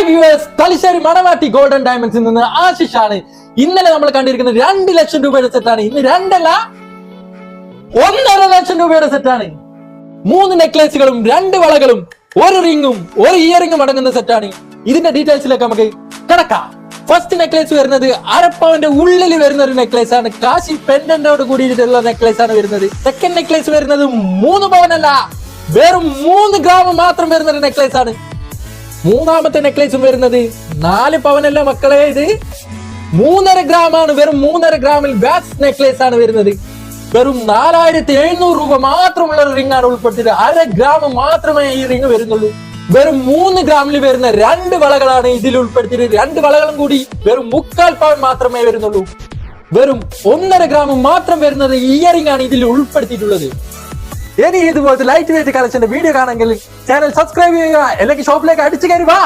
Hi viewers, Thalassery മണവാട്ടി golden ഡയമണ്ട്സിൽ നിന്ന് ആശിഷാണ്. ഇന്നലെ നമ്മൾ കണ്ടിരിക്കുന്നത് 2 ലക്ഷം രൂപയുടെ സെറ്റാണ്. ഇന്ന് 2 അല്ല 1.5 ലക്ഷം രൂപയുടെ സെറ്റാണ്. 3 നെക്ലേസുകളും 2 വളകളും 1 റിംഗും 1 ഇയറിംഗും അടങ്ങുന്ന സെറ്റാണ്. ഇതിന്റെ ഡീറ്റെയിൽസിലേക്ക് നമുക്ക് കിടക്കാം. ഫസ്റ്റ് നെക്ലേസ് വരുന്നത് അരപ്പവന്റെ ഉള്ളിൽ വരുന്ന ഒരു നെക്ലേസ് ആണ്. കാശി പെൻഡന്റോട് കൂടിയിട്ടുള്ള നെക്ലേസ് ആണ് വരുന്നത്. സെക്കൻഡ് നെക്ലേസ് വരുന്നത് 3 പവനല്ല, വെറും 3 ഗ്രാം മാത്രം വരുന്ന ഒരു നെക്ലേസ് ആണ്. മൂന്നാമത്തെ നെക്ലേസും വരുന്നത് 4 പവനല്ല മക്കളെ, ഇത് 3.5 ഗ്രാം ആണ്. വെറും 3.5 ഗ്രാമിൽ വാക്സ് നെക്ലേസ് ആണ് വരുന്നത്. വെറും 4700 രൂപ മാത്രമുള്ള ഒരു റിംഗ് ആണ് ഉൾപ്പെടുത്തിയത്. 1/2 ഗ്രാം മാത്രമേ ഈ റിംഗ് വരുന്നുള്ളൂ. വെറും 3 ഗ്രാമിൽ വരുന്ന 2 വളകളാണ് ഇതിൽ ഉൾപ്പെടുത്തിയത്. 2 വളകളും കൂടി വെറും 3/4 പവൻ മാത്രമേ വരുന്നുള്ളൂ. വെറും 1.5 ഗ്രാം മാത്രം വരുന്നത് ഇയറിംഗ് ആണ് ഇതിൽ ഉൾപ്പെടുത്തിയിട്ടുള്ളത്. ഇനി ഇതുപോലത്തെ ലൈറ്റ് വെയിറ്റ് കളക്ഷന്റെ വീഡിയോ കാണാമെങ്കിൽ ചാനൽ സബ്സ്ക്രൈബ് ചെയ്യുക, അല്ലെങ്കിൽ ഷോപ്പിലേക്ക് അടിച്ചു കയറി വാ.